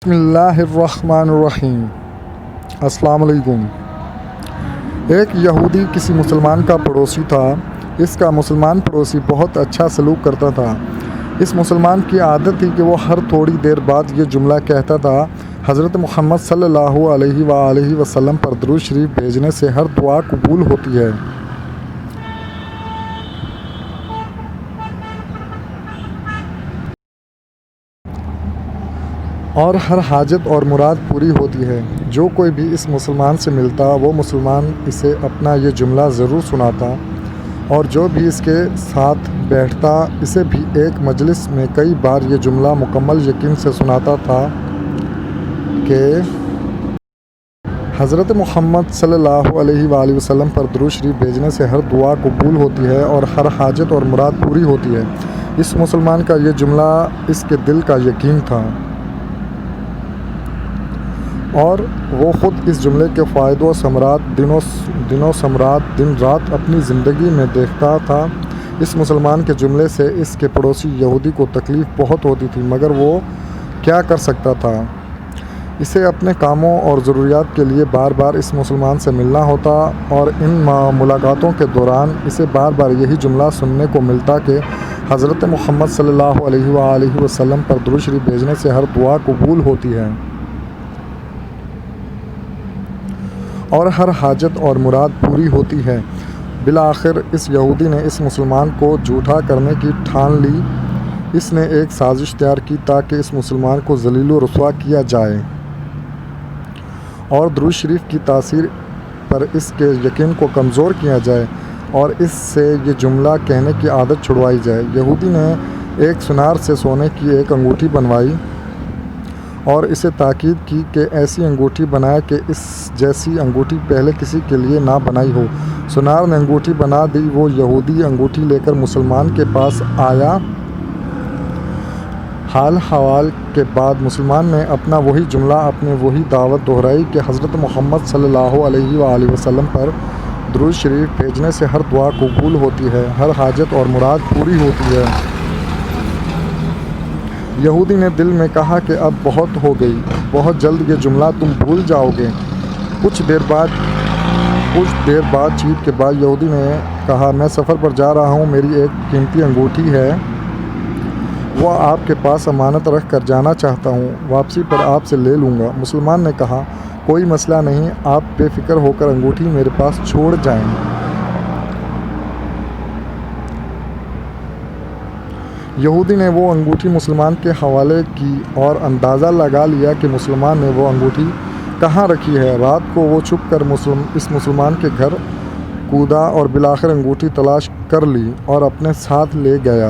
بسم اللہ الرحمن الرحیم۔ السلام علیکم۔ ایک یہودی کسی مسلمان کا پڑوسی تھا۔ اس کا مسلمان پڑوسی بہت اچھا سلوک کرتا تھا۔ اس مسلمان کی عادت تھی کہ وہ ہر تھوڑی دیر بعد یہ جملہ کہتا تھا: حضرت محمد صلی اللہ علیہ وآلہ وسلم پر درود شریف بھیجنے سے ہر دعا قبول ہوتی ہے۔ اور ہر حاجت اور مراد پوری ہوتی ہے۔ جو کوئی بھی اس مسلمان سے ملتا وہ مسلمان اسے اپنا یہ جملہ ضرور سناتا، اور جو بھی اس کے ساتھ بیٹھتا اسے بھی ایک مجلس میں کئی بار یہ جملہ مکمل یقین سے سناتا تھا کہ حضرت محمد صلی اللہ علیہ وآلہ وسلم پر درود شریف بھیجنے سے ہر دعا قبول ہوتی ہے اور ہر حاجت اور مراد پوری ہوتی ہے۔ اس مسلمان کا یہ جملہ اس کے دل کا یقین تھا، اور وہ خود اس جملے کے فوائد و ثمرات دن رات اپنی زندگی میں دیکھتا تھا۔ اس مسلمان کے جملے سے اس کے پڑوسی یہودی کو تکلیف بہت ہوتی تھی، مگر وہ کیا کر سکتا تھا؟ اسے اپنے کاموں اور ضروریات کے لیے بار بار اس مسلمان سے ملنا ہوتا، اور ان ملاقاتوں کے دوران اسے بار بار یہی جملہ سننے کو ملتا کہ حضرت محمد صلی اللہ علیہ وآلہ وسلم پر درود شریف بھیجنے سے ہر دعا قبول ہوتی ہے اور ہر حاجت اور مراد پوری ہوتی ہے۔ بالآخر اس یہودی نے اس مسلمان کو جھوٹا کرنے کی ٹھان لی۔ اس نے ایک سازش تیار کی تاکہ اس مسلمان کو ذلیل و رسوا کیا جائے اور درود شریف کی تاثیر پر اس کے یقین کو کمزور کیا جائے اور اس سے یہ جملہ کہنے کی عادت چھڑوائی جائے۔ یہودی نے ایک سنار سے سونے کی ایک انگوٹھی بنوائی اور اسے تاکید کی کہ ایسی انگوٹھی بنائے کہ اس جیسی انگوٹھی پہلے کسی کے لیے نہ بنائی ہو۔ سنار نے انگوٹھی بنا دی۔ وہ یہودی انگوٹھی لے کر مسلمان کے پاس آیا۔ حال حوال کے بعد مسلمان نے اپنا وہی جملہ، اپنی وہی دعوت دہرائی کہ حضرت محمد صلی اللہ علیہ وآلہ وسلم پر درود شریف بھیجنے سے ہر دعا قبول ہوتی ہے، ہر حاجت اور مراد پوری ہوتی ہے۔ یہودی نے دل میں کہا کہ اب بہت ہو گئی، بہت جلد یہ جملہ تم بھول جاؤ گے۔ کچھ دیر بات چیت کے بعد یہودی نے کہا: میں سفر پر جا رہا ہوں، میری ایک قیمتی انگوٹھی ہے، وہ آپ کے پاس امانت رکھ کر جانا چاہتا ہوں، واپسی پر آپ سے لے لوں گا۔ مسلمان نے کہا: کوئی مسئلہ نہیں، آپ بے فکر ہو کر انگوٹھی میرے پاس چھوڑ جائیں۔ یہودی نے وہ انگوٹھی مسلمان کے حوالے کی اور اندازہ لگا لیا کہ مسلمان نے وہ انگوٹھی کہاں رکھی ہے۔ رات کو وہ چھپ کر اس مسلمان کے گھر کودا اور بالآخر انگوٹھی تلاش کر لی اور اپنے ساتھ لے گیا۔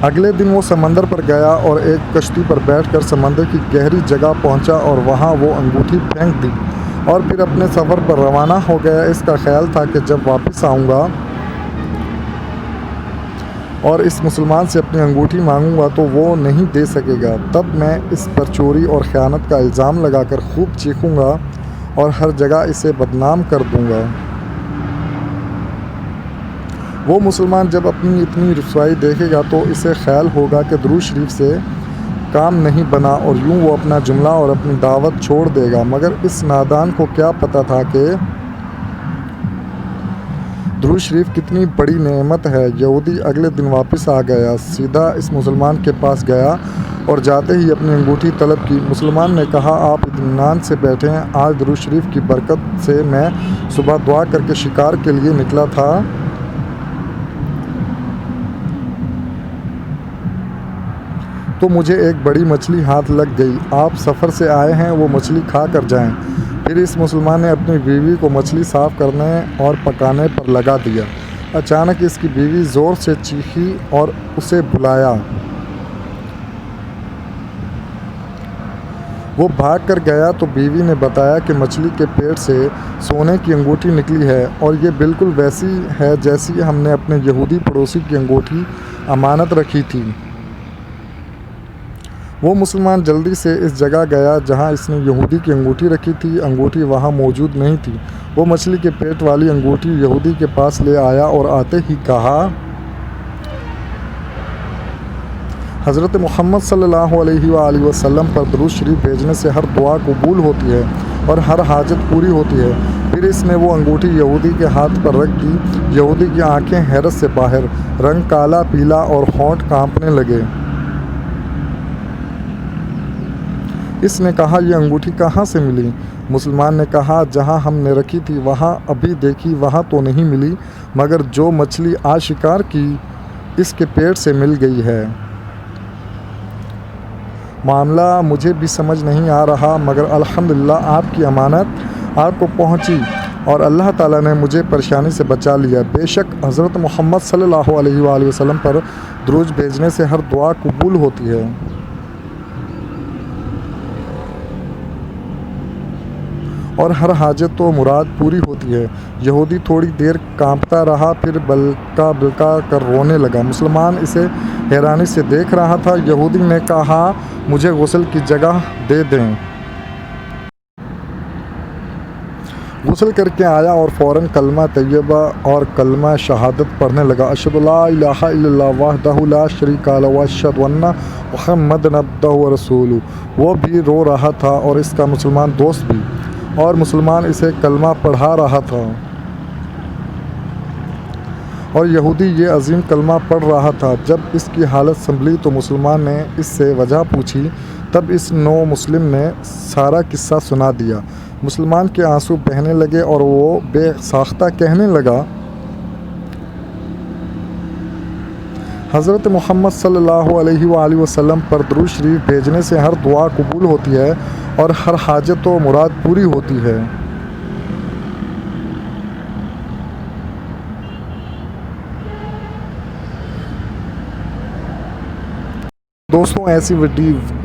اگلے دن وہ سمندر پر گیا اور ایک کشتی پر بیٹھ کر سمندر کی گہری جگہ پہنچا اور وہاں وہ انگوٹھی پھینک دی اور پھر اپنے سفر پر روانہ ہو گیا۔ اس کا خیال تھا کہ جب واپس آؤں گا اور اس مسلمان سے اپنی انگوٹھی مانگوں گا تو وہ نہیں دے سکے گا، تب میں اس پر چوری اور خیانت کا الزام لگا کر خوب چیخوں گا اور ہر جگہ اسے بدنام کر دوں گا۔ وہ مسلمان جب اپنی اتنی رسوائی دیکھے گا تو اسے خیال ہوگا کہ درود شریف سے کام نہیں بنا، اور یوں وہ اپنا جملہ اور اپنی دعوت چھوڑ دے گا۔ مگر اس نادان کو کیا پتہ تھا کہ درود شریف کتنی بڑی نعمت ہے۔ یہودی اگلے دن واپس آ گیا، سیدھا اس مسلمان کے پاس گیا اور جاتے ہی اپنی انگوٹھی طلب کی۔ مسلمان نے کہا: آپ اطمینان سے بیٹھیں، آج درود شریف کی برکت سے میں صبح دعا کر کے شکار کے لیے نکلا تھا، تو مجھے ایک بڑی مچھلی ہاتھ لگ گئی۔ آپ سفر سے آئے ہیں، وہ مچھلی کھا کر جائیں۔ پھر اس مسلمان نے اپنی بیوی کو مچھلی صاف کرنے اور پکانے پر لگا دیا۔ اچانک اس کی بیوی زور سے چیخی اور اسے بلایا۔ وہ بھاگ کر گیا تو بیوی نے بتایا کہ مچھلی کے پیٹ سے سونے کی انگوٹھی نکلی ہے، اور یہ بالکل ویسی ہے جیسی ہم نے اپنے یہودی پڑوسی کی انگوٹھی امانت رکھی تھی۔ وہ مسلمان جلدی سے اس جگہ گیا جہاں اس نے یہودی کی انگوٹھی رکھی تھی۔ انگوٹھی وہاں موجود نہیں تھی۔ وہ مچھلی کے پیٹ والی انگوٹھی یہودی کے پاس لے آیا اور آتے ہی کہا: حضرت محمد صلی اللہ علیہ وآلہ وسلم پر درود شریف بھیجنے سے ہر دعا قبول ہوتی ہے اور ہر حاجت پوری ہوتی ہے۔ پھر اس نے وہ انگوٹھی یہودی کے ہاتھ پر رکھ دی۔ یہودی کی آنکھیں حیرت سے باہر، رنگ کالا پیلا اور ہونٹ کانپنے لگے۔ اس نے کہا یہ انگوٹھی کہاں سے ملی؟ مسلمان نے کہا جہاں ہم نے رکھی تھی وہاں ابھی دیکھی وہاں تو نہیں ملی، مگر جو مچھلی آج شکار کی اس کے پیٹ سے مل گئی ہے۔ معاملہ مجھے بھی سمجھ نہیں آ رہا، مگر الحمدللہ آپ کی امانت آپ کو پہنچی اور اللہ تعالیٰ نے مجھے پریشانی سے بچا لیا۔ بے شک حضرت محمد صلی اللہ علیہ وآلہ وسلم پر درود بھیجنے سے ہر دعا قبول ہوتی ہے اور ہر حاجت و مراد پوری ہوتی ہے۔ یہودی تھوڑی دیر کانپتا رہا، پھر بلکا بلکا کر رونے لگا۔ مسلمان اسے حیرانی سے دیکھ رہا تھا۔ یہودی نے کہا مجھے غسل کی جگہ دے دیں۔ غسل کر کے آیا اور فوراً کلمہ طیبہ اور کلمہ شہادت پڑھنے لگا۔ اشہد لا الہ الا اللہ وحدہ لا شریک لہ واشہد ان محمدًا عبدہ ورسولہ۔ وہ بھی رو رہا تھا اور اس کا مسلمان دوست بھی، اور مسلمان اسے کلمہ پڑھا رہا تھا اور یہودی یہ عظیم کلمہ پڑھ رہا تھا۔ جب اس کی حالت سنبھلی تو مسلمان نے اس سے وجہ پوچھی، تب اس نو مسلم نے سارا قصہ سنا دیا۔ مسلمان کے آنسو بہنے لگے اور وہ بے ساختہ کہنے لگا حضرت محمد صلی اللہ علیہ وآلہ وسلم پر درود شریف بھیجنے سے ہر دعا قبول ہوتی ہے اور ہر حاجت و مراد پوری ہوتی ہے۔ دوستوں ایسی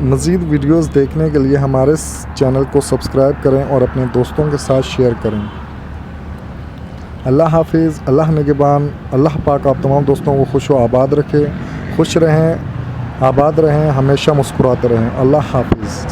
مزید ویڈیوز دیکھنے کے لیے ہمارے چینل کو سبسکرائب کریں اور اپنے دوستوں کے ساتھ شیئر کریں۔ اللہ حافظ، اللہ نگہبان، اللہ پاک آپ تمام دوستوں کو خوش و آباد رکھے، خوش رہیں، آباد رہیں، ہمیشہ مسکراتے رہیں۔ اللہ حافظ۔